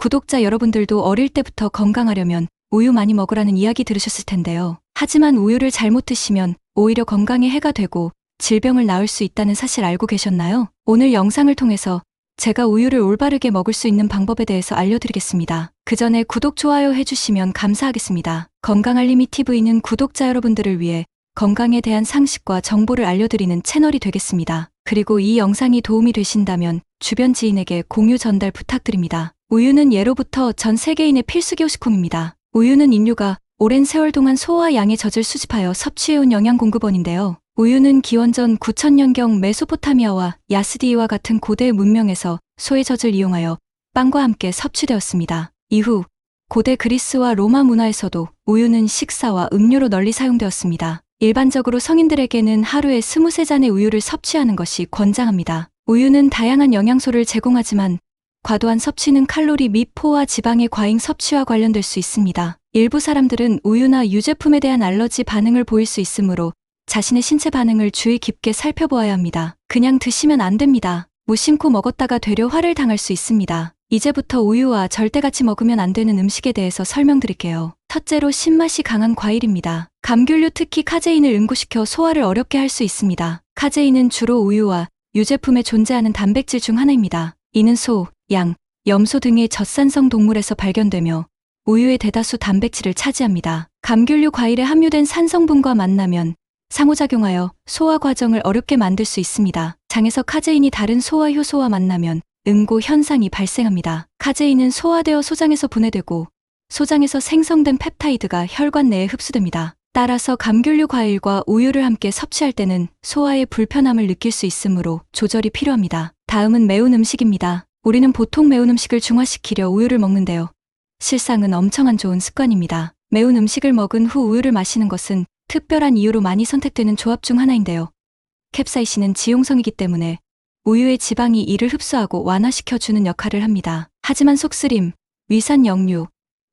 구독자 여러분들도 어릴 때부터 건강하려면 우유 많이 먹으라는 이야기 들으셨을 텐데요. 하지만 우유를 잘못 드시면 오히려 건강에 해가 되고 질병을 낳을 수 있다는 사실 알고 계셨나요? 오늘 영상을 통해서 제가 우유를 올바르게 먹을 수 있는 방법에 대해서 알려드리겠습니다. 그 전에 구독, 좋아요 해주시면 감사하겠습니다. 건강알림이TV는 구독자 여러분들을 위해 건강에 대한 상식과 정보를 알려드리는 채널이 되겠습니다. 그리고 이 영상이 도움이 되신다면 주변 지인에게 공유 전달 부탁드립니다. 우유는 예로부터 전 세계인의 필수 교식품입니다. 우유는 인류가 오랜 세월 동안 소와 양의 젖을 수집하여 섭취해온 영양 공급원인데요. 우유는 기원전 9000년경 메소포타미아와 야스디와 같은 고대 문명에서 소의 젖을 이용하여 빵과 함께 섭취되었습니다. 이후 고대 그리스와 로마 문화에서도 우유는 식사와 음료로 널리 사용되었습니다. 일반적으로 성인들에게는 하루에 23잔의 우유를 섭취하는 것이 권장합니다. 우유는 다양한 영양소를 제공하지만 과도한 섭취는 칼로리 및 포화 지방의 과잉 섭취와 관련될 수 있습니다. 일부 사람들은 우유나 유제품에 대한 알러지 반응을 보일 수 있으므로 자신의 신체 반응을 주의 깊게 살펴보아야 합니다. 그냥 드시면 안 됩니다. 무심코 먹었다가 되려 화를 당할 수 있습니다. 이제부터 우유와 절대 같이 먹으면 안 되는 음식에 대해서 설명드릴게요. 첫째로 신맛이 강한 과일입니다. 감귤류, 특히 카제인을 응고시켜 소화를 어렵게 할 수 있습니다. 카제인은 주로 우유와 유제품에 존재하는 단백질 중 하나입니다. 이는 소, 양, 염소 등의 젖산성 동물에서 발견되며 우유의 대다수 단백질을 차지합니다. 감귤류 과일에 함유된 산성분과 만나면 상호작용하여 소화 과정을 어렵게 만들 수 있습니다. 장에서 카제인이 다른 소화 효소와 만나면 응고 현상이 발생합니다. 카제인은 소화되어 소장에서 분해되고 소장에서 생성된 펩타이드가 혈관 내에 흡수됩니다. 따라서 감귤류 과일과 우유를 함께 섭취할 때는 소화에 불편함을 느낄 수 있으므로 조절이 필요합니다. 다음은 매운 음식입니다. 우리는 보통 매운 음식을 중화시키려 우유를 먹는데요. 실상은 엄청 안 좋은 습관입니다. 매운 음식을 먹은 후 우유를 마시는 것은 특별한 이유로 많이 선택되는 조합 중 하나인데요. 캡사이신은 지용성이기 때문에 우유의 지방이 이를 흡수하고 완화시켜주는 역할을 합니다. 하지만 속쓰림, 위산 역류,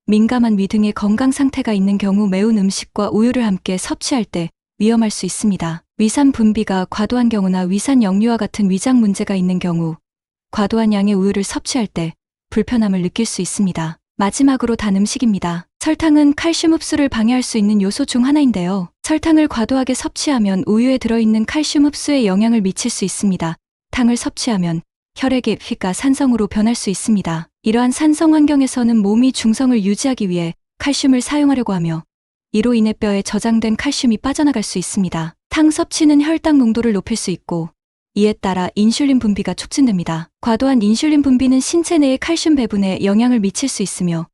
민감한 위 등의 건강 상태가 있는 경우 매운 음식과 우유를 함께 섭취할 때 위험할 수 있습니다. 위산 분비가 과도한 경우나 위산 역류와 같은 위장 문제가 있는 경우 과도한 양의 우유를 섭취할 때 불편함을 느낄 수 있습니다. 마지막으로 단 음식입니다. 설탕은 칼슘 흡수를 방해할 수 있는 요소 중 하나인데요. 설탕을 과도하게 섭취하면 우유에 들어있는 칼슘 흡수에 영향을 미칠 수 있습니다. 당을 섭취하면 혈액의 피가 산성으로 변할 수 있습니다. 이러한 산성 환경에서는 몸이 중성을 유지하기 위해 칼슘을 사용하려고 하며 이로 인해 뼈에 저장된 칼슘이 빠져나갈 수 있습니다. 탕 섭취는 혈당 농도를 높일 수 있고 이에 따라 인슐린 분비가 촉진됩니다. 과도한 인슐린 분비는 신체 내의 칼슘 배분에 영향을 미칠 수 있으며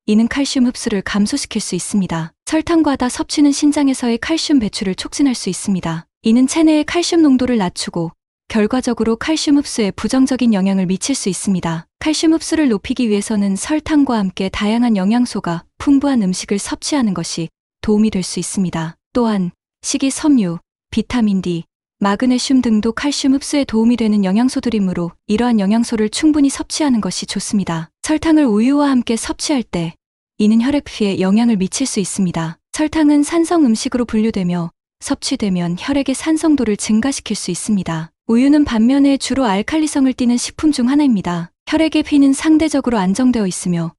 이는 칼슘 흡수를 감소시킬 수 있습니다. 설탕 과다 섭취는 신장에서의 칼슘 배출을 촉진할 수 있습니다. 이는 체내의 칼슘 농도를 낮추고 결과적으로 칼슘 흡수에 부정적인 영향을 미칠 수 있습니다. 칼슘 흡수를 높이기 위해서는 설탕과 함께 다양한 영양소가 풍부한 음식을 섭취하는 것이 도움이 될 수 있습니다. 또한 식이섬유, 비타민 D, 마그네슘 등도 칼슘 흡수에 도움이 되는 영양소들이므로 이러한 영양소를 충분히 섭취하는 것이 좋습니다. 설탕을 우유와 함께 섭취할 때 이는 혈액피에 영향을 미칠 수 있습니다. 설탕은 산성 음식으로 분류되며 섭취되면 혈액의 산성도를 증가시킬 수 있습니다. 우유는 반면에 주로 알칼리성을 띠는 식품 중 하나입니다. 혈액의 피는 상대적으로 안정되어 있으며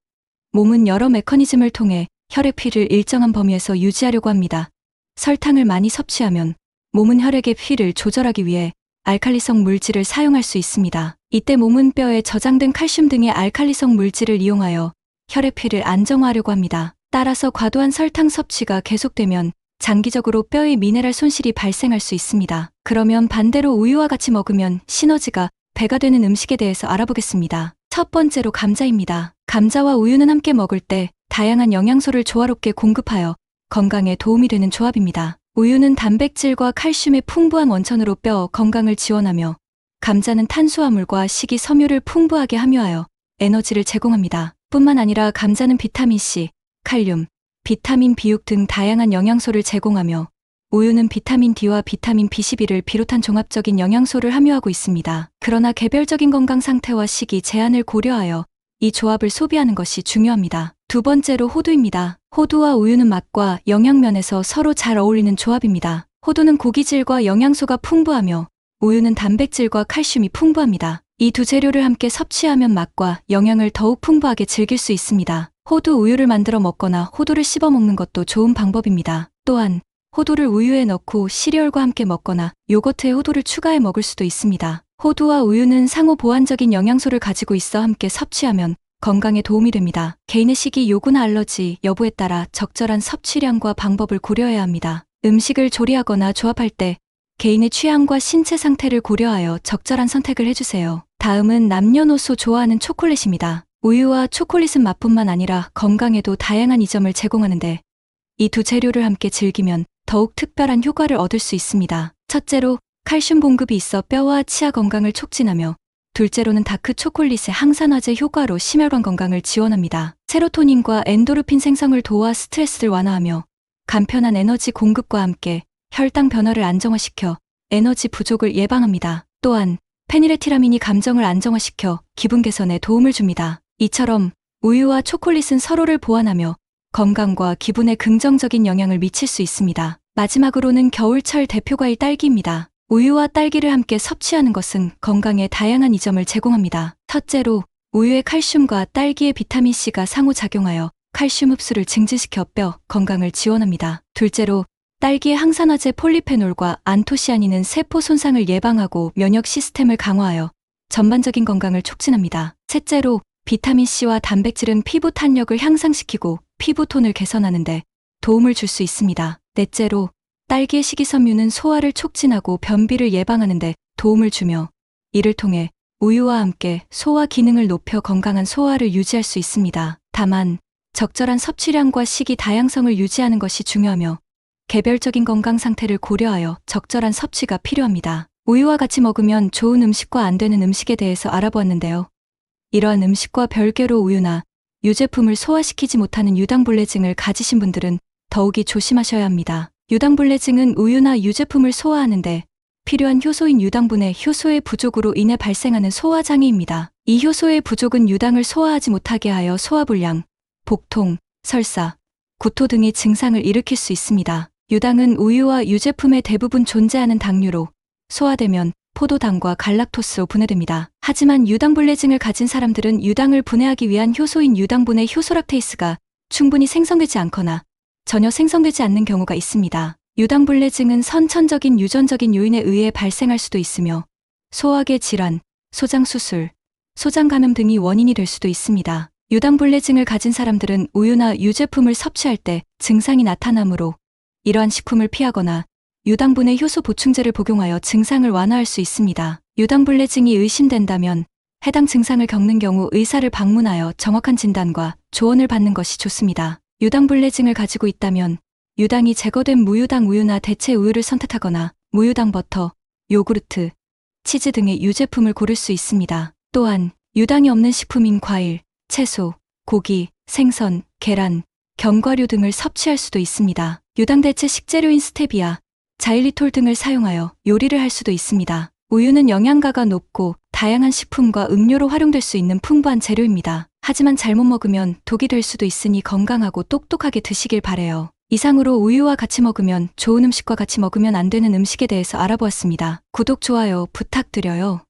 몸은 여러 메커니즘을 통해 혈액 피를 일정한 범위에서 유지하려고 합니다. 설탕을 많이 섭취하면 몸은 혈액의 피를 조절하기 위해 알칼리성 물질을 사용할 수 있습니다. 이때 몸은 뼈에 저장된 칼슘 등의 알칼리성 물질을 이용하여 혈액 피를 안정화하려고 합니다. 따라서 과도한 설탕 섭취가 계속되면 장기적으로 뼈의 미네랄 손실이 발생할 수 있습니다. 그러면 반대로 우유와 같이 먹으면 시너지가 배가 되는 음식에 대해서 알아보겠습니다. 첫 번째로 감자입니다. 감자와 우유는 함께 먹을 때 다양한 영양소를 조화롭게 공급하여 건강에 도움이 되는 조합입니다. 우유는 단백질과 칼슘의 풍부한 원천으로 뼈 건강을 지원하며 감자는 탄수화물과 식이섬유를 풍부하게 함유하여 에너지를 제공합니다. 뿐만 아니라 감자는 비타민C, 칼륨, 비타민 B6 등 다양한 영양소를 제공하며 우유는 비타민 D와 비타민 B12를 비롯한 종합적인 영양소를 함유하고 있습니다. 그러나 개별적인 건강 상태와 식이 제한을 고려하여 이 조합을 소비하는 것이 중요합니다. 두 번째로 호두입니다. 호두와 우유는 맛과 영양면에서 서로 잘 어울리는 조합입니다. 호두는 고기질과 영양소가 풍부하며 우유는 단백질과 칼슘이 풍부합니다. 이 두 재료를 함께 섭취하면 맛과 영양을 더욱 풍부하게 즐길 수 있습니다. 호두 우유를 만들어 먹거나 호두를 씹어 먹는 것도 좋은 방법입니다. 또한 호두를 우유에 넣고 시리얼과 함께 먹거나 요거트에 호두를 추가해 먹을 수도 있습니다. 호두와 우유는 상호 보완적인 영양소를 가지고 있어 함께 섭취하면 건강에 도움이 됩니다. 개인의 식이 요구나 알러지 여부에 따라 적절한 섭취량과 방법을 고려해야 합니다. 음식을 조리하거나 조합할 때 개인의 취향과 신체 상태를 고려하여 적절한 선택을 해주세요. 다음은 남녀노소 좋아하는 초콜릿입니다. 우유와 초콜릿은 맛뿐만 아니라 건강에도 다양한 이점을 제공하는데 이 두 재료를 함께 즐기면 더욱 특별한 효과를 얻을 수 있습니다. 첫째로 칼슘 공급이 있어 뼈와 치아 건강을 촉진하며 둘째로는 다크 초콜릿의 항산화제 효과로 심혈관 건강을 지원합니다. 세로토닌과 엔도르핀 생성을 도와 스트레스를 완화하며 간편한 에너지 공급과 함께 혈당 변화를 안정화시켜 에너지 부족을 예방합니다. 또한 페니레티라민이 감정을 안정화시켜 기분 개선에 도움을 줍니다. 이처럼 우유와 초콜릿은 서로를 보완하며 건강과 기분에 긍정적인 영향을 미칠 수 있습니다. 마지막으로는 겨울철 대표과일 딸기입니다. 우유와 딸기를 함께 섭취하는 것은 건강에 다양한 이점을 제공합니다. 첫째로 우유의 칼슘과 딸기의 비타민C가 상호작용하여 칼슘 흡수를 증진시켜 뼈 건강을 지원합니다. 둘째로 딸기의 항산화제 폴리페놀과 안토시아닌은 세포 손상을 예방하고 면역 시스템을 강화하여 전반적인 건강을 촉진합니다. 셋째로 비타민C와 단백질은 피부 탄력을 향상시키고 피부톤을 개선하는 데 도움을 줄 수 있습니다. 넷째로 딸기의 식이섬유는 소화를 촉진하고 변비를 예방하는 데 도움을 주며 이를 통해 우유와 함께 소화 기능을 높여 건강한 소화를 유지할 수 있습니다. 다만 적절한 섭취량과 식이 다양성을 유지하는 것이 중요하며 개별적인 건강 상태를 고려하여 적절한 섭취가 필요합니다. 우유와 같이 먹으면 좋은 음식과 안 되는 음식에 대해서 알아보았는데요. 이러한 음식과 별개로 우유나 유제품을 소화시키지 못하는 유당불내증을 가지신 분들은 더욱이 조심하셔야 합니다. 유당불내증은 우유나 유제품을 소화하는데 필요한 효소인 유당분의 효소의 부족으로 인해 발생하는 소화장애입니다. 이 효소의 부족은 유당을 소화하지 못하게 하여 소화불량, 복통, 설사, 구토 등의 증상을 일으킬 수 있습니다. 유당은 우유와 유제품에 대부분 존재하는 당류로 소화되면 포도당과 갈락토스로 분해됩니다. 하지만 유당불내증을 가진 사람들은 유당을 분해하기 위한 효소인 유당분의 효소락테이스가 충분히 생성되지 않거나 전혀 생성되지 않는 경우가 있습니다. 유당불내증은 선천적인 유전적인 요인에 의해 발생할 수도 있으며 소화계 질환, 소장수술, 소장감염 등이 원인이 될 수도 있습니다. 유당불내증을 가진 사람들은 우유나 유제품을 섭취할 때 증상이 나타나므로 이러한 식품을 피하거나 유당분해 효소 보충제를 복용하여 증상을 완화할 수 있습니다. 유당불내증이 의심된다면 해당 증상을 겪는 경우 의사를 방문하여 정확한 진단과 조언을 받는 것이 좋습니다. 유당불내증을 가지고 있다면 유당이 제거된 무유당 우유나 대체 우유를 선택하거나 무유당 버터, 요구르트, 치즈 등의 유제품을 고를 수 있습니다. 또한 유당이 없는 식품인 과일, 채소, 고기, 생선, 계란, 견과류 등을 섭취할 수도 있습니다. 유당 대체 식재료인 스테비아, 자일리톨 등을 사용하여 요리를 할 수도 있습니다. 우유는 영양가가 높고 다양한 식품과 음료로 활용될 수 있는 풍부한 재료입니다. 하지만 잘못 먹으면 독이 될 수도 있으니 건강하고 똑똑하게 드시길 바래요. 이상으로 우유와 같이 먹으면 좋은 음식과 같이 먹으면 안 되는 음식에 대해서 알아보았습니다. 구독, 좋아요 부탁드려요.